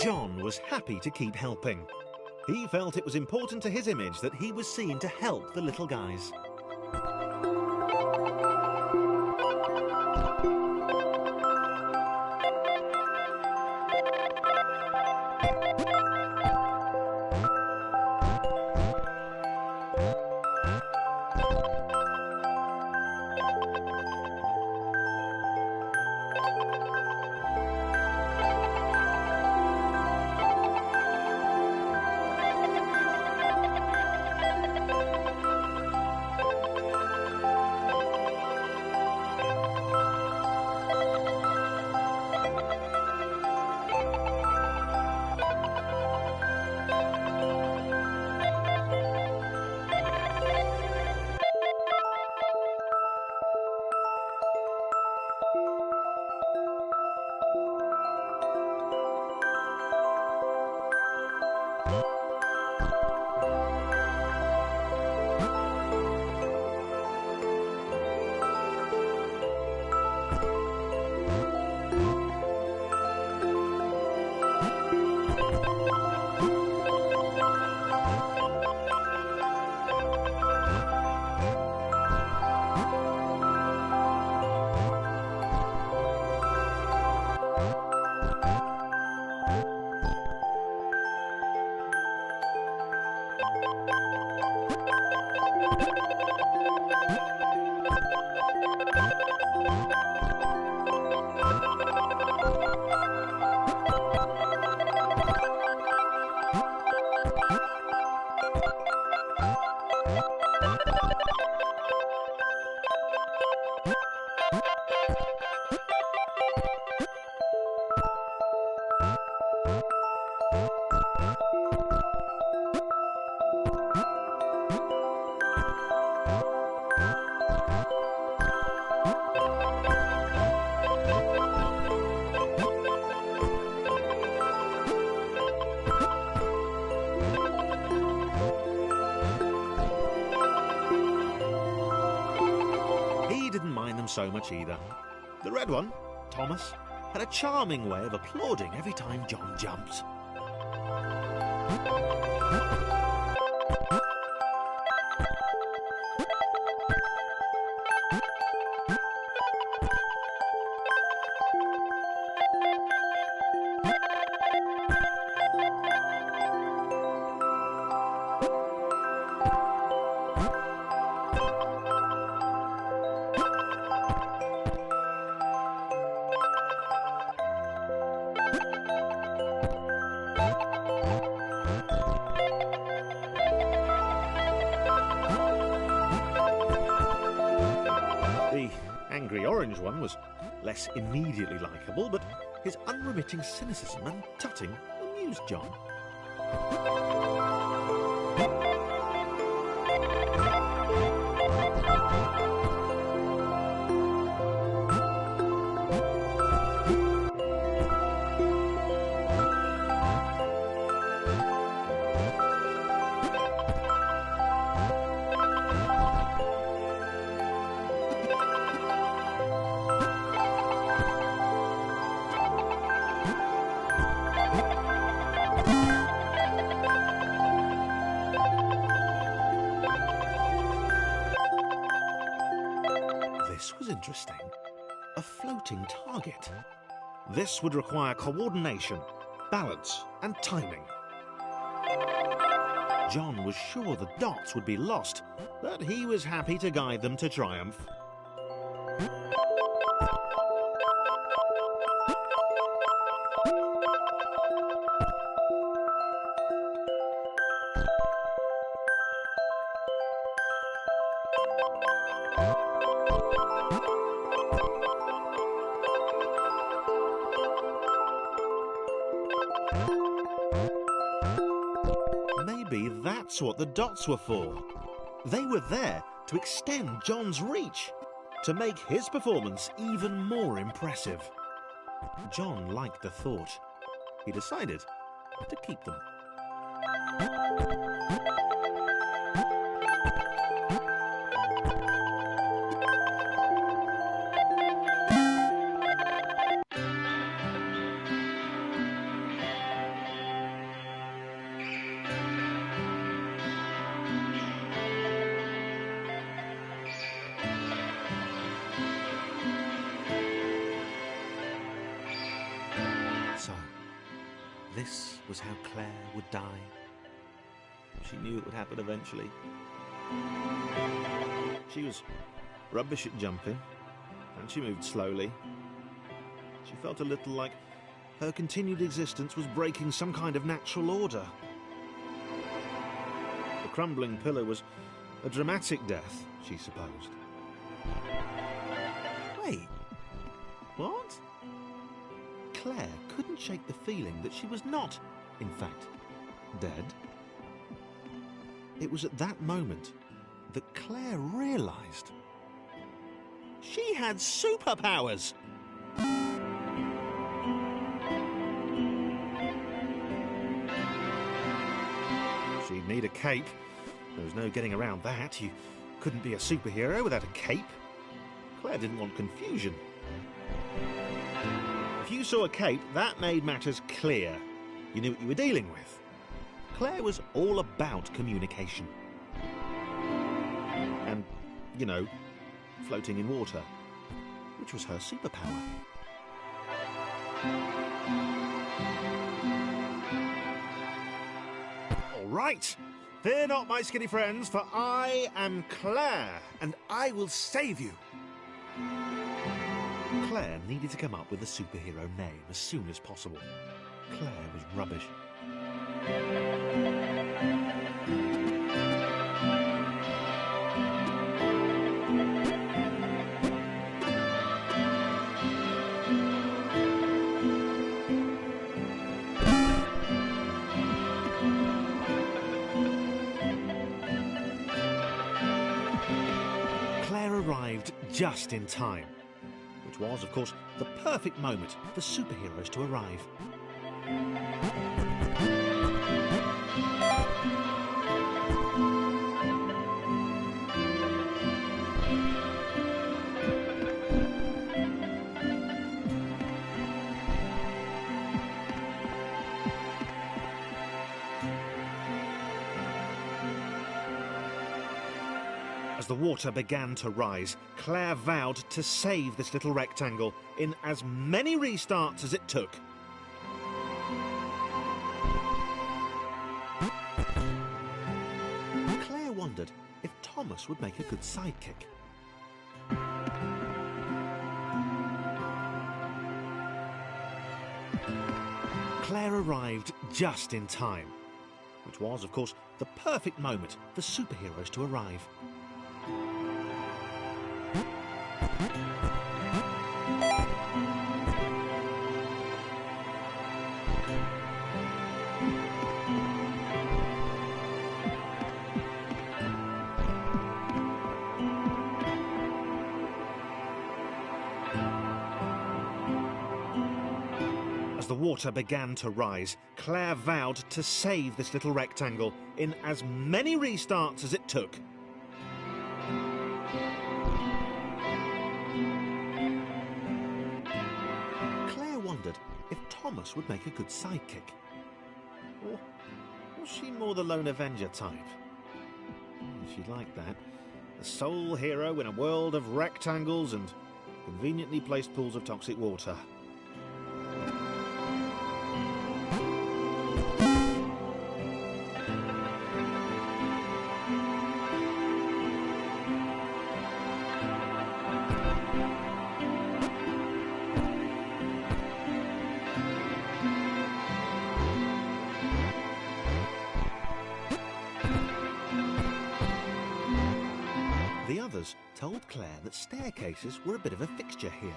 John was happy to keep helping. He felt it was important to his image that he was seen to help the little guys. So much either. The red one, Thomas, had a charming way of applauding every time John jumped. The orange one was less immediately likeable, but his unremitting cynicism and tutting amused John. This was interesting. A floating target. This would require coordination, balance, and timing. John was sure the dots would be lost, but he was happy to guide them to triumph. Maybe that's what the dots were for. They were there to extend John's reach, to make his performance even more impressive. John liked the thought. He decided to keep them. This was how Claire would die. She knew it would happen eventually. She was rubbish at jumping, and she moved slowly. She felt a little like her continued existence was breaking some kind of natural order. The crumbling pillar was a dramatic death, she supposed. Wait, what? Claire couldn't shake the feeling that she was not, in fact, dead. It was at that moment that Claire realised she had superpowers. She'd need a cape. There was no getting around that. You couldn't be a superhero without a cape. Claire didn't want confusion. If you saw a cape, that made matters clear. You knew what you were dealing with. Claire was all about communication. And, you know, floating in water, which was her superpower. All right. Fear not, my skinny friends, for I am Claire, and I will save you. Claire needed to come up with a superhero name as soon as possible. Claire was rubbish. Claire arrived just in time, which was, of course, the perfect moment for superheroes to arrive. As the water began to rise, Claire vowed to save this little rectangle in as many restarts as it took. Claire wondered if Thomas would make a good sidekick. Claire arrived just in time, which was, of course, the perfect moment for superheroes to arrive. As the water began to rise, Claire vowed to save this little rectangle in as many restarts as it took. Claire wondered if Thomas would make a good sidekick. Or was she more the lone Avenger type? She'd like that. A sole hero in a world of rectangles and conveniently placed pools of toxic water. The others told Claire that staircases were a bit of a fixture here.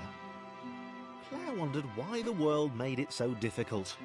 Claire wondered why the world made it so difficult.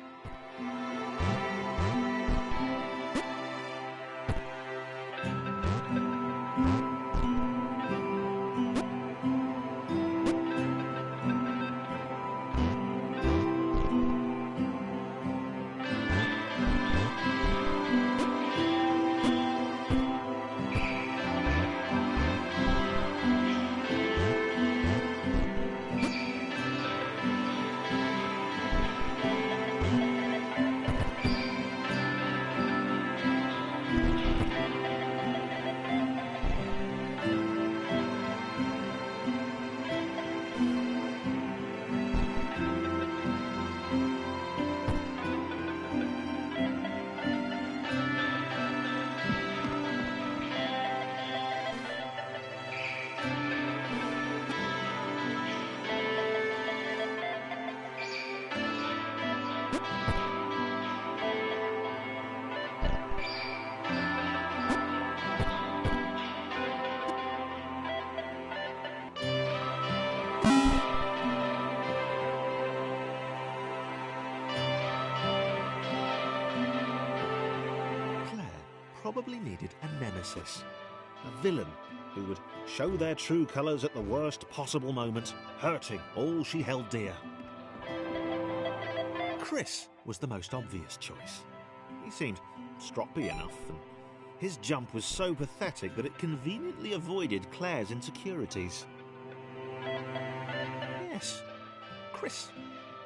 probably needed a nemesis, a villain who would show their true colours at the worst possible moment, hurting all she held dear. Chris was the most obvious choice. He seemed stroppy enough, and his jump was so pathetic that it conveniently avoided Claire's insecurities. Yes, Chris.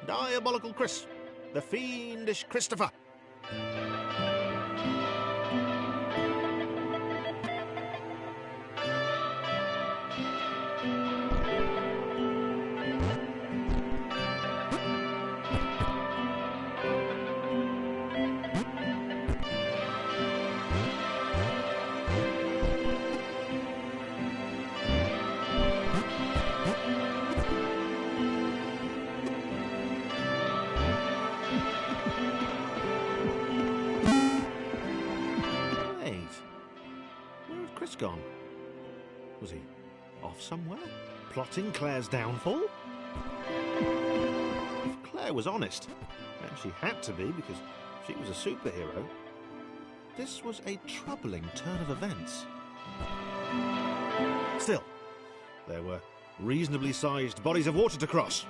Diabolical Chris. The fiendish Christopher. Gone? Was he off somewhere, plotting Claire's downfall? If Claire was honest, and she had to be because she was a superhero, this was a troubling turn of events. Still, there were reasonably sized bodies of water to cross.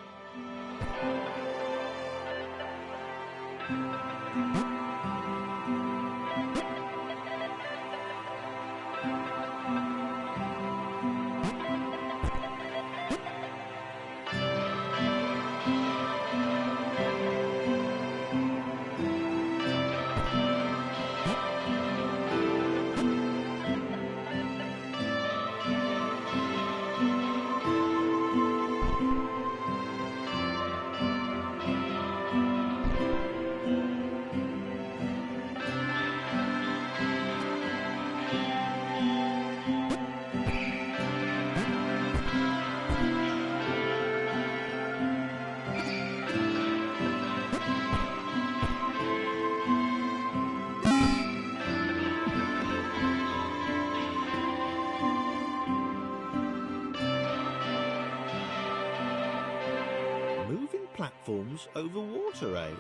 Platforms over water, eh?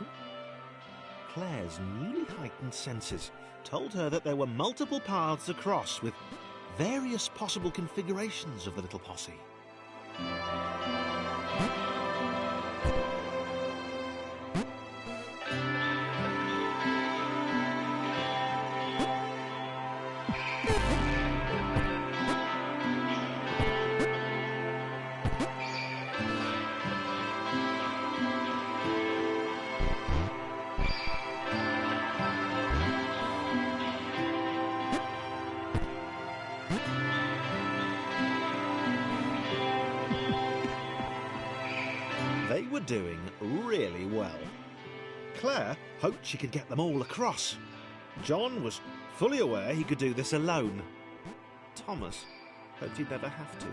Claire's newly heightened senses told her that there were multiple paths across with various possible configurations of the little posse. They were doing really well. Claire hoped she could get them all across. John was fully aware he could do this alone. Thomas hoped he'd never have to.